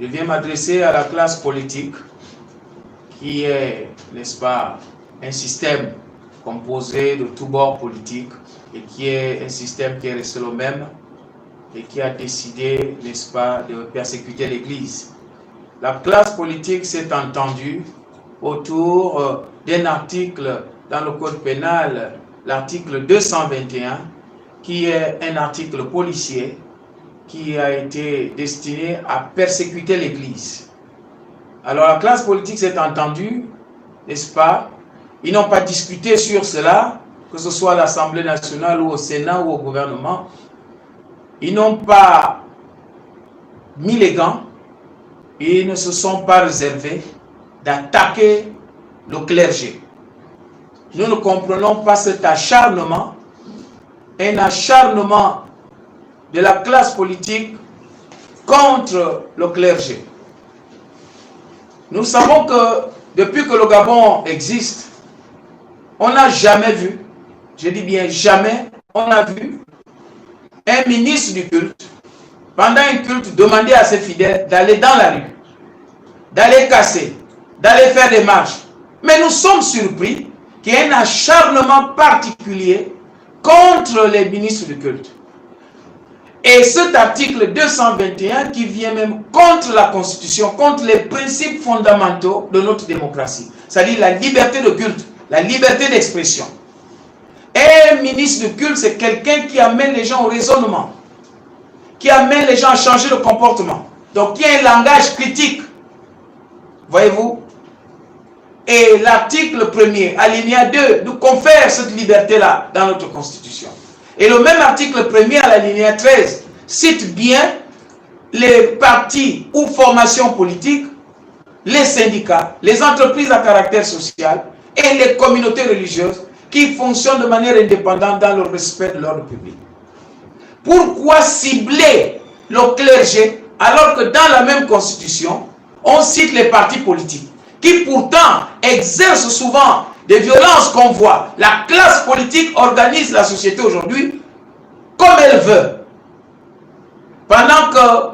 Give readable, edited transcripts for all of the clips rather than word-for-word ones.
Je viens m'adresser à la classe politique qui est, n'est-ce pas, un système composé de tous bords politiques et qui est un système qui est resté le même et qui a décidé, n'est-ce pas, de persécuter l'Église. La classe politique s'est entendue autour d'un article dans le Code pénal, l'article 221, qui est un article policier qui a été destiné à persécuter l'Église. Alors la classe politique s'est entendue, n'est-ce pas? Ils n'ont pas discuté sur cela, que ce soit à l'Assemblée nationale ou au Sénat ou au gouvernement. Ils n'ont pas mis les gants et ils ne se sont pas réservés d'attaquer le clergé. Nous ne comprenons pas cet acharnement, un acharnement de la classe politique contre le clergé. Nous savons que depuis que le Gabon existe, on n'a jamais vu, je dis bien jamais, on a vu un ministre du culte, pendant un culte, demander à ses fidèles d'aller dans la rue, d'aller casser, d'aller faire des marches. Mais nous sommes surpris qu'il y ait un acharnement particulier contre les ministres du culte. Et cet article 221 qui vient même contre la Constitution, contre les principes fondamentaux de notre démocratie, c'est-à-dire la liberté de culte, la liberté d'expression. Un ministre de culte, c'est quelqu'un qui amène les gens au raisonnement, qui amène les gens à changer de comportement. Donc, qui a un langage critique. Voyez-vous? Et l'article 1er, alinéa 2, nous confère cette liberté-là dans notre Constitution. Et le même article 1er, à l'alinéa 13, cite bien les partis ou formations politiques, les syndicats, les entreprises à caractère social et les communautés religieuses qui fonctionnent de manière indépendante dans le respect de l'ordre public. Pourquoi cibler le clergé alors que dans la même Constitution, on cite les partis politiques qui pourtant exercent souvent des violences qu'on voit. La classe politique organise la société aujourd'hui comme elle veut. Pendant que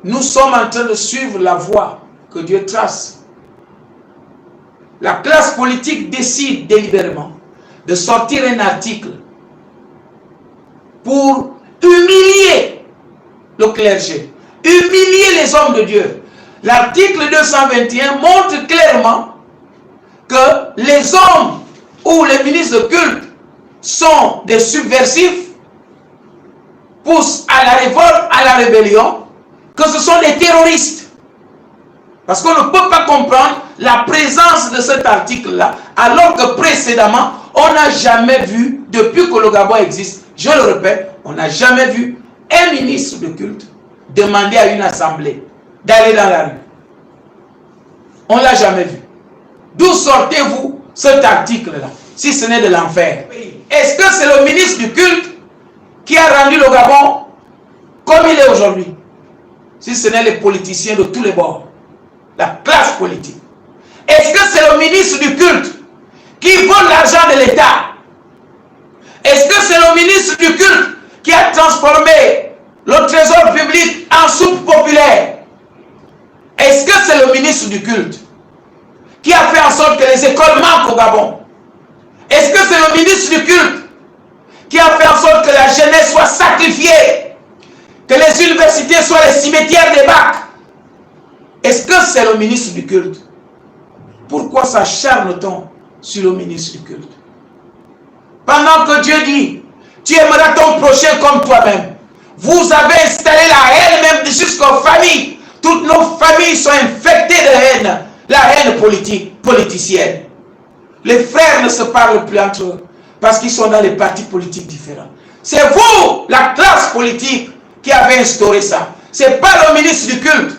nous sommes en train de suivre la voie que Dieu trace, la classe politique décide délibérément de sortir un article pour humilier le clergé, humilier les hommes de Dieu. L'article 221 montre clairement que les hommes ou les ministres de culte sont des subversifs, poussent à la révolte, à la rébellion, que ce sont des terroristes. Parce qu'on ne peut pas comprendre la présence de cet article-là, alors que précédemment, on n'a jamais vu, depuis que le Gabon existe, je le répète, on n'a jamais vu un ministre de culte demander à une assemblée d'aller dans la rue. On ne l'a jamais vu. D'où sortez-vous cet article-là, si ce n'est de l'enfer? Est-ce que c'est le ministre du culte qui a rendu le Gabon comme il est aujourd'hui? Si ce n'est les politiciens de tous les bords, la classe politique. Est-ce que c'est le ministre du culte qui vole l'argent de l'État? Est-ce que c'est le ministre du culte qui a transformé le trésor public en soupe populaire? Est-ce que c'est le ministre du culte qui a fait en sorte que les écoles manquent au Gabon? Est-ce que c'est le ministre du culte qui a fait en sorte que la jeunesse soit sacrifiée, que les universités soient les cimetières des bacs? Est-ce que c'est le ministre du culte? Pourquoi s'acharne-t-on sur le ministre du culte? Pendant que Dieu dit, tu aimeras ton prochain comme toi-même. Vous avez installé la haine même jusqu'aux familles. Toutes nos familles sont infectées de haine. La haine politicienne. Les frères ne se parlent plus entre eux parce qu'ils sont dans les partis politiques différents. C'est vous, la classe politique, qui avez instauré ça. Ce n'est pas le ministre du culte.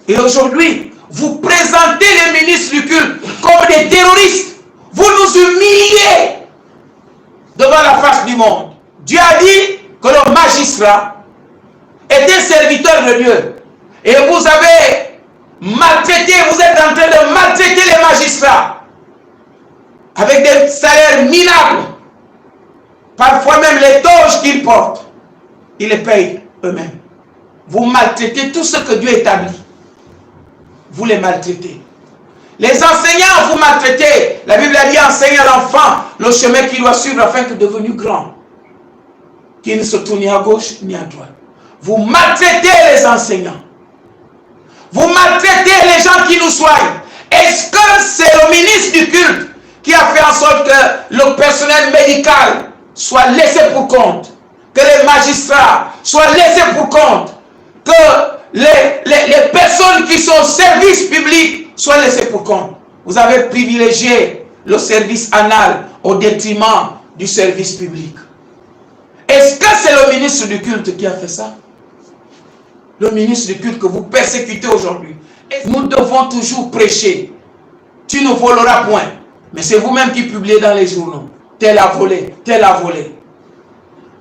Et aujourd'hui, vous présentez les ministres du culte comme des terroristes. Vous nous humiliez devant la face du monde. Dieu a dit que le magistrat est un serviteur de Dieu. Et vous avez maltraité, vous êtes en train de maltraiter les magistrats avec des salaires minables. Parfois même les toges qu'ils portent, ils les payent eux-mêmes. vous maltraitez tout ce que Dieu établit. Vous les maltraitez. Les enseignants, vous maltraitez. La Bible a dit, enseigne à l'enfant le chemin qu'il doit suivre afin que devenu grand, qu'il ne se tourne ni à gauche ni à droite. Vous maltraitez les enseignants. Vous maltraitez les gens qui nous soignent. Est-ce que c'est le ministre du culte qui a fait en sorte que le personnel médical soit laissé pour compte, que les magistrats soient laissés pour compte, que les personnes qui sont au service public soient laissées pour compte? Vous avez privilégié le service anal au détriment du service public. Est-ce que c'est le ministre du culte qui a fait ça? Le ministre du culte que vous persécutez aujourd'hui. Nous devons toujours prêcher. Tu ne voleras point. Mais c'est vous-même qui publiez dans les journaux. Tel a volé, tel a volé.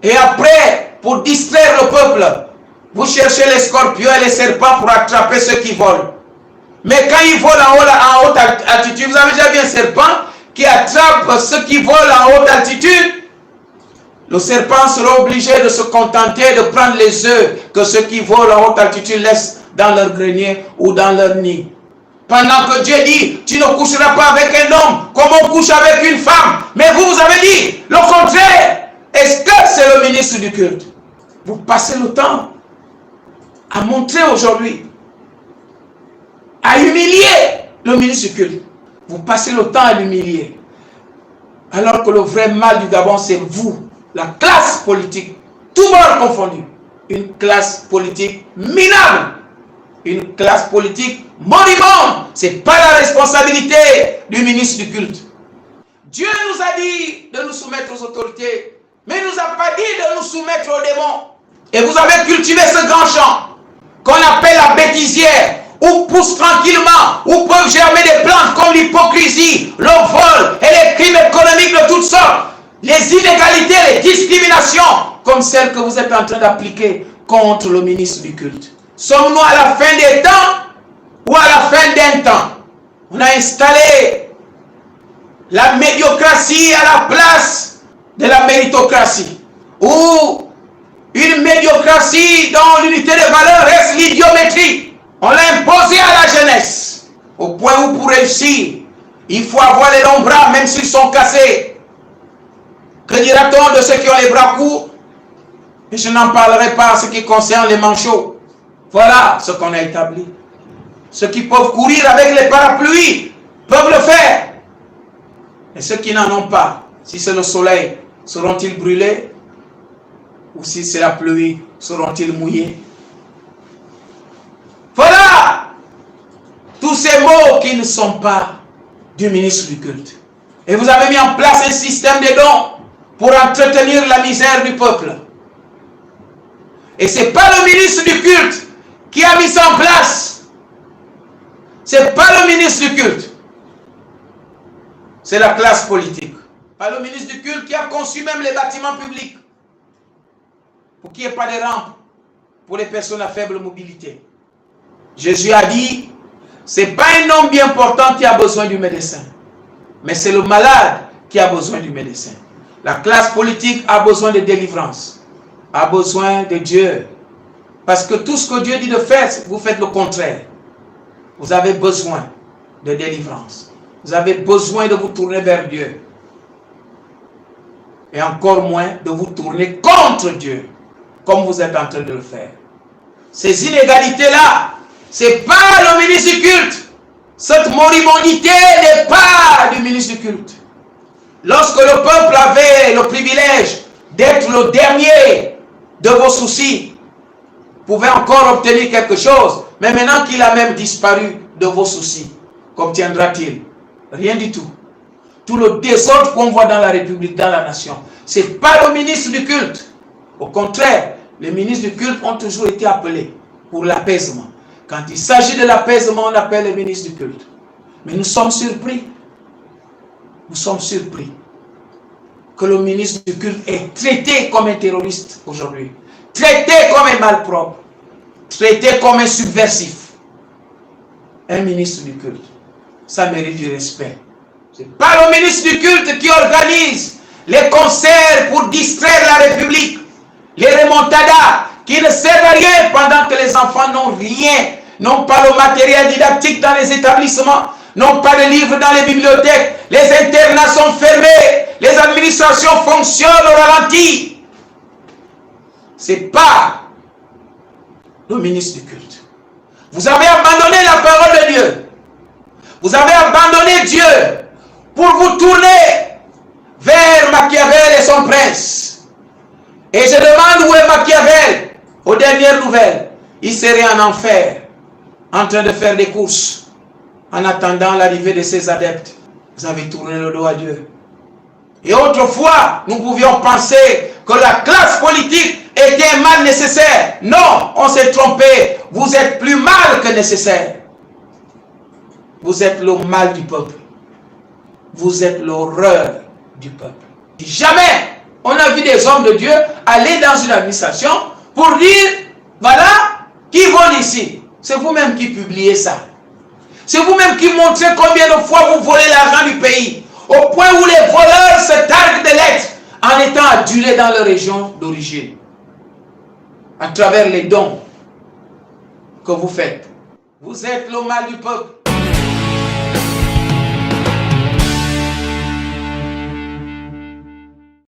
Et après, pour distraire le peuple, vous cherchez les scorpions et les serpents pour attraper ceux qui volent. Mais quand ils volent en haute altitude, vous avez déjà vu un serpent qui attrape ceux qui volent en haute altitude? Le serpent sera obligé de se contenter de prendre les œufs que ceux qui volent en haute altitude laissent dans leur grenier ou dans leur nid. Pendant que Dieu dit, tu ne coucheras pas avec un homme comme on couche avec une femme. Mais vous avez dit le contraire. Est-ce que c'est le ministre du culte? Vous passez le temps à montrer aujourd'hui, à humilier le ministre du culte. Vous passez le temps à l'humilier. Alors que le vrai mal du Gabon, c'est vous, la classe politique, tout bord confondu. Une classe politique minable. Une classe politique moribonde. Ce n'est pas la responsabilité du ministre du culte. Dieu nous a dit de nous soumettre aux autorités, mais il ne nous a pas dit de nous soumettre aux démons. Et vous avez cultivé ce grand champ qu'on appelle la bêtisière, où poussent tranquillement, où peuvent germer des plantes comme l'hypocrisie, le vol et les crimes économiques de toutes sortes, les inégalités, les discriminations, comme celles que vous êtes en train d'appliquer contre le ministre du culte. Sommes-nous à la fin des temps ou à la fin d'un temps? On a installé la médiocratie à la place de la méritocratie, ou une médiocratie dont l'unité de valeur reste l'idiométrie. On l'a imposé à la jeunesse, au point où pour réussir, il faut avoir les longs bras, même s'ils sont cassés. Que dira-t-on de ceux qui ont les bras courts? Et je n'en parlerai pas en ce qui concerne les manchots. Voilà ce qu'on a établi. Ceux qui peuvent courir avec les parapluies peuvent le faire. Et ceux qui n'en ont pas, si c'est le soleil, seront-ils brûlés? Ou si c'est la pluie, seront-ils mouillés? Voilà tous ces mots qui ne sont pas du ministre du culte. Et vous avez mis en place un système de dons pour entretenir la misère du peuple. Et ce n'est pas le ministre du culte qui a mis ça en place. Ce n'est pas le ministre du culte. C'est la classe politique. Pas le ministre du culte qui a conçu même les bâtiments publics. Pour qu'il n'y ait pas de rampes pour les personnes à faible mobilité. Jésus a dit, ce n'est pas un homme bien portant qui a besoin du médecin. Mais c'est le malade qui a besoin du médecin. La classe politique a besoin de délivrance. A besoin de Dieu. Parce que tout ce que Dieu dit de faire, vous faites le contraire. Vous avez besoin de délivrance. Vous avez besoin de vous tourner vers Dieu. Et encore moins de vous tourner contre Dieu, comme vous êtes en train de le faire. Ces inégalités-là, ce n'est pas le ministre du culte. Cette moribondité n'est pas du ministre du culte. Lorsque le peuple avait le privilège d'être le dernier de vos soucis, pouvait encore obtenir quelque chose, mais maintenant qu'il a même disparu de vos soucis, qu'obtiendra-t-il? Rien du tout. Tout le désordre qu'on voit dans la République, dans la nation, ce n'est pas le ministre du culte. Au contraire, les ministres du culte ont toujours été appelés pour l'apaisement. Quand il s'agit de l'apaisement, on appelle les ministres du culte. Mais nous sommes surpris. Nous sommes surpris que le ministre du culte est traité comme un terroriste aujourd'hui. Traité comme un malpropre. Traité comme un subversif. Un ministre du culte. Ça mérite du respect. Ce n'est pas le ministre du culte qui organise les concerts pour distraire la République. Les remontadas qui ne servent à rien pendant que les enfants n'ont rien, n'ont pas le matériel didactique dans les établissements, n'ont pas de livres dans les bibliothèques, les internats sont fermés, les administrations fonctionnent au ralenti. Ce n'est pas le ministre du culte. Vous avez abandonné la parole de Dieu. Vous avez abandonné Dieu pour vous tourner vers Machiavel et son prince. Et je demande où est Machiavel. Aux dernières nouvelles, il serait en enfer, en train de faire des courses, en attendant l'arrivée de ses adeptes. Vous avez tourné le dos à Dieu. Et autrefois, nous pouvions penser que la classe politique était un mal nécessaire. Non, on s'est trompé. Vous êtes plus mal que nécessaire. Vous êtes le mal du peuple. Vous êtes l'horreur du peuple. Jamais on a vu des hommes de Dieu aller dans une administration pour dire, voilà, qui vole ici. C'est vous-même qui publiez ça. C'est vous-même qui montrez combien de fois vous volez l'argent du pays. Au point où les voleurs se targuent de l'être en étant adulés dans leur région d'origine. À travers les dons que vous faites. Vous êtes le mal du peuple.